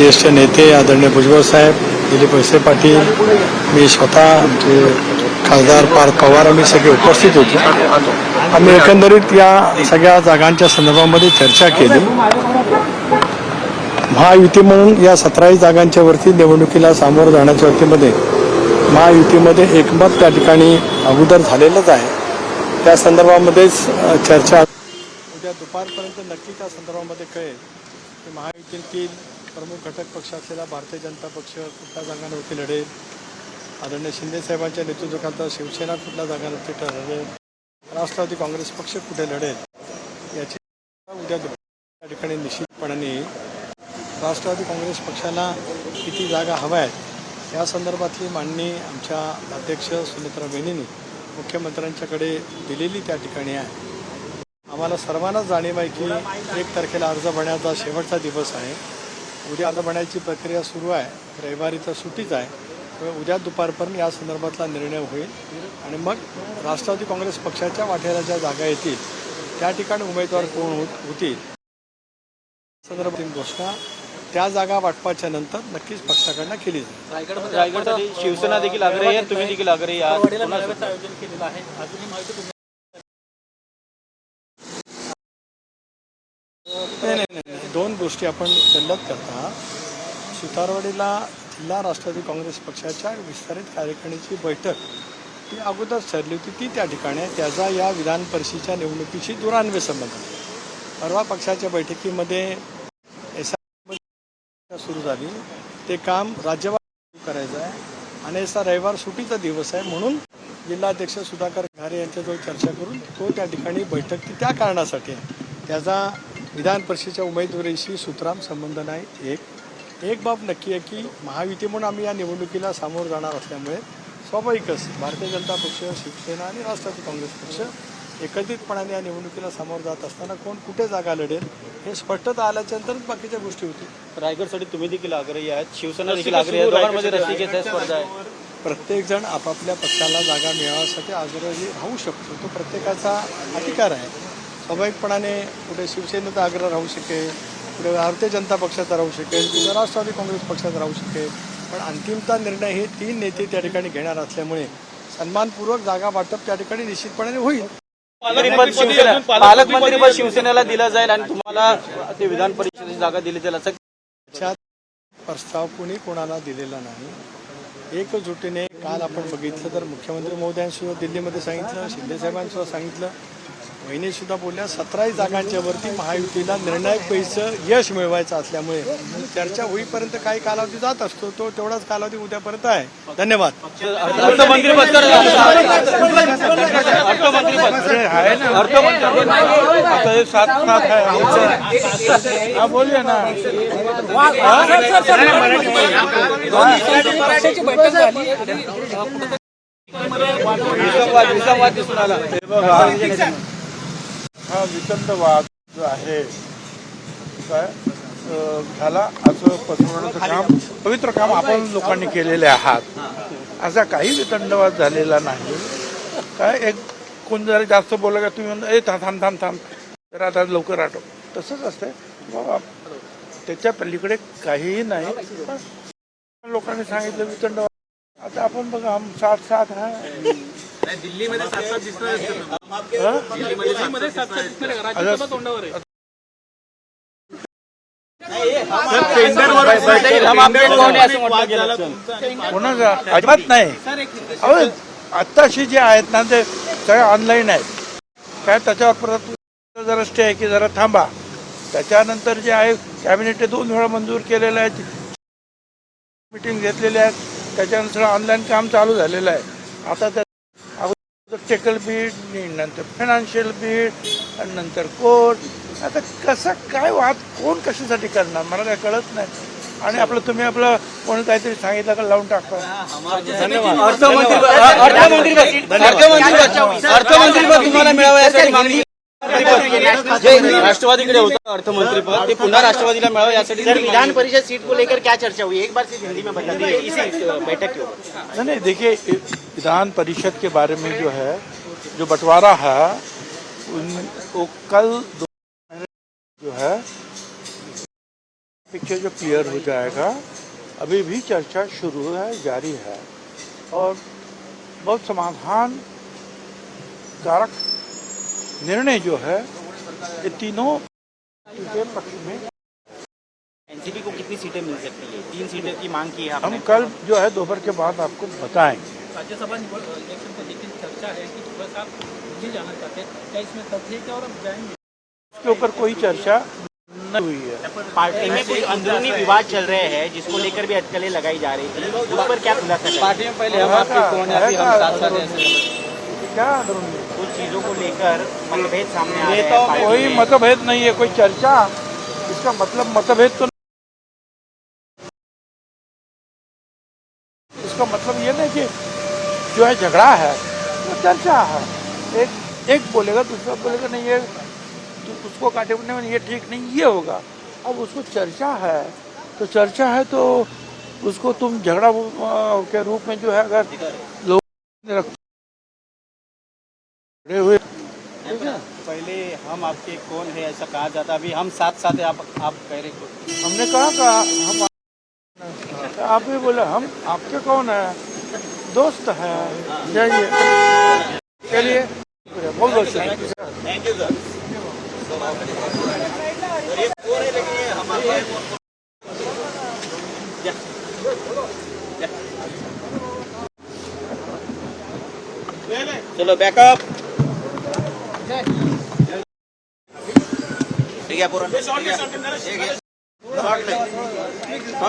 ज्येष्ठ नेते आदरणीय भुजबळ साहेब, दिलीप वळसे पाटील, मी स्वतः, आमचे खासदार पार्थ पवार, आम्ही सगळे उपस्थित होतो. आम्ही एकंदरीत या सगळ्या जागांच्या संदर्भामध्ये चर्चा केली. महायुती म्हणून या 17 जागांच्या वरती निवडणुकीला सामोरं जाण्याच्या वतीमध्ये महायुतीमध्ये एकमत त्या ठिकाणी अगोदर झालेलंच आहे. त्या संदर्भामध्येच चर्चा उद्या दुपारपर्यंत नक्की त्या संदर्भामध्ये कळेल की महायुतीतील प्रमुख घटक पक्ष असलेला भारतीय जनता पक्ष कुठल्या जागांवरती लढेल, आदरणीय शिंदेसाहेबांच्या नेतृत्वाखाली शिवसेना कुठल्या जागांवरती लढेल, राष्ट्रवादी काँग्रेस पक्ष कुठे लढेल, याची उद्या त्या ठिकाणी निश्चितपणाने राष्ट्रवादी काँग्रेस पक्षाला किती जागा हव्या आहेत या संदर्भातली मांडणी आमच्या अध्यक्ष सुमित्रा बहिणींनी मुख्यमंत्र्यांच्याकडे दिलेली त्या ठिकाणी आहे. आम्हाला सर्वांनाच जाणीव आहे की 1 तारखेला अर्ज भरण्याचा शेवटचा दिवस आहे. उद्या अर्ज भरण्याची प्रक्रिया सुरू आहे. रविवारी तर सुट्टीच आहे. त्यामुळे उद्या दुपारपर्यंत या संदर्भातला निर्णय होईल आणि मग राष्ट्रवादी काँग्रेस पक्षाच्या वाट्याला ज्या जागा येतील त्या ठिकाणी उमेदवार कोण होतील संदर्भातील घोषणा त्या जागा वाटपाच्या नंतर नक्कीच पक्षाकडनं केली जाईल. रायगडसाठी शिवसेना देखील आग्रही आहे, तुम्ही देखील आग्रही आहात. नाही, 2 गोष्टी आपण जल्लत करता. सुतारवाडीला जिल्हा राष्ट्रवादी काँग्रेस पक्षाच्या विस्तारित कार्यकारिणीची बैठक ती अगोदर ठरली होती, ती त्या ठिकाणी आहे. त्याचा या विधान परिषदेच्या निवडणुकीशी दुरान्वय संबंध आहे. परवा पक्षाच्या बैठकीमध्ये सुरू झाली, ते काम राज्यभर करायचं आहे आणि असा रविवार सुट्टीचा दिवस आहे म्हणून जिल्हाध्यक्ष सुधाकर घारे यांच्याजवळ चर्चा करून तो त्या ठिकाणी बैठक ती त्या कारणासाठी आहे. त्याचा विधान परिषदेच्या उमेदवारीशी सुतराम संबंध नाही. एक बाब नक्की आहे की महायुती म्हणून आम्ही या निवडणुकीला सामोरं जाणार असल्यामुळे स्वाभाविकच भारतीय जनता पक्ष, शिवसेना आणि राष्ट्रवादी काँग्रेस पक्ष एकत्रितपणाने या निवडणुकीला सामोरं जात असताना कोण कुठे जागा लढेल हे स्पष्टता आल्याच्यानंतरच बाकीच्या गोष्टी होतील. रायगडसाठी तुम्ही देखील आग्रही आहात, शिवसेना देखील आग्रही आहे, दोघांमध्ये रस्सीखेच स्पर्धा आहे. प्रत्येकजण आपापल्या पक्षाला जागा मिळवण्यासाठी आग्रही राहू शकतो, तो प्रत्येकाचा अधिकार आहे. स्वाभाविकपणाने कुठे शिवसेनेचा आग्रह राहू शकेल, कुठे भारतीय जनता पक्षाचा राहू शकेल, कुठे राष्ट्रवादी काँग्रेस पक्षाचा राहू शकेल, पण अंतिमता निर्णय हे 3 नेते त्या ठिकाणी घेणार असल्यामुळे सन्मानपूर्वक जागा वाटप त्या ठिकाणी निश्चितपणे होईल. पालकमंत्रीपद शिवसेनेला दिलं जाईल आणि तुम्हाला ते विधान परिषदेची जागा दिली जाईल असं प्रस्ताव कोणी कोणाला दिलेला नाही. एकजुटीने काल आपण बघितलं तर मुख्यमंत्री महोदयांसुद्धा दिल्लीमध्ये सांगितलं, शिंदेसाहेबांसुद्धा सांगितलं, वहिनीसुद्धा बोलल्या 17 जागांच्या वरती महायुतीला निर्णायक पैचं यश मिळवायचं असल्यामुळे चर्चा होईपर्यंत काही कालावधी जात असतो, तो तेवढाच कालावधी उद्यापर्यंत आहे. धन्यवाद. बोलूया ना. विसंवाद दिसून आला. हा वितंडवाद जो आहे काय झाला असं पसरवण्याचं काम, पवित्र काम आपण लोकांनी केलेले आहात. असा काही वितंडवाद झालेला नाही. काय एक कोण जरा जास्त बोलला का तुम्ही म्हणता ए थांब थांब थांब तर आता लवकर आठव, तसंच असतंय बाबा. त्याच्या पलीकडे काहीही नाही. लोकांनी सांगितलं वितंडवाद. आता आपण बघा हम साथ साथ आहे. दिल्लीमध्ये 7-7 दिसणार कोणाचा अजिबात नाही. आत्ताशी जे आहेत ना ते सगळे ऑनलाईन आहेत. काय त्याच्यावर परत जरा स्टे आहे की जरा थांबा. त्याच्यानंतर जे आहे कॅबिनेटने 2 वेळा मंजूर केलेलं आहे, मीटिंग घेतलेल्या आहेत, त्याच्यानंतर ऑनलाईन काम चालू झालेलं आहे. आता त्या टेक्निकल बीड, नंतर फायनान्शियल बीड आणि नंतर कोर्ट. आता कसं काय वाद कोण कशासाठी करणार मला काय कळत नाही. आणि आपलं तुम्ही आपलं कोणी काहीतरी सांगितलं का लावून टाकता. अर्थमंत्रीपद तुम्हाला मिळावं यासाठी मागणी राष्ट्रवादीकडे होतं अर्थमंत्रीपद, ते पुन्हा राष्ट्रवादीला मिळावं यासाठी. विधान परिषद सीट को लेकर क्या चर्चा हुई? एक बार सिर्फ हिंदी में बता दीजिए इसी बैठक के. नहीं देखिए, विधान परिषद के बारे में जो है जो बंटवारा है वो कल जो है पिक्चर जो क्लियर हो जाएगा, अभी भी चर्चा शुरू है, जारी है और बहुत समाधान कारक निर्णय जो है ये तीनों के पक्ष में। एनसीपी को कितनी सीटें मिल सकती है? 3 सीटें की मांग की है हम आपने। कल जो है दोपहर के बाद आपको बताएंगे। राज्यसभा इलेक्शन को लेकर चर्चा है कि थोड़ा सा दिल्ली जाना चाहते हैं, क्या इसमें तथ्य है क्या और अब जाएंगे? इसके ऊपर कोई चर्चा नहीं हुई है। पार्टी में कुछ अंदरूनी विवाद चल रहे हैं जिसको लेकर भी अटकलें लगाई जा रही थी, उस पर क्या खुलासा करें? पार्टी में पहले हम आपके कौन है, अभी हम साथ साथ ऐसे क्या अंदरूनी? कुछ चीजों को लेकर मतभेद सामने आ रहे हैं पार्टी कोई में। मतभेद नहीं है, कोई चर्चा, इसका मतलब मतभेद तो इसका मतलब ये नहीं कि जो है झगड़ा है, वो चर्चा है। एक बोलेगा, दूसरा बोलेगा नहीं ये उसको काटे में ये ठीक नहीं, ये होगा। अब उसको चर्चा है तो चर्चा है तो उसको तुम झगड़ा के रूप में जो है अगर लोग रखते हुए पहले हम आपके कौन है ऐसा कहा जाता, अभी हम साथ साथ है, आप कह रहे हो। हमने कहा हम आप ही बोले हम आपके कौन है, दोस्त है, जाइए। चलिए बहुत बहुत शुक्रिया। Thank you sir. चलो बैकअप। ठीक है पूरा।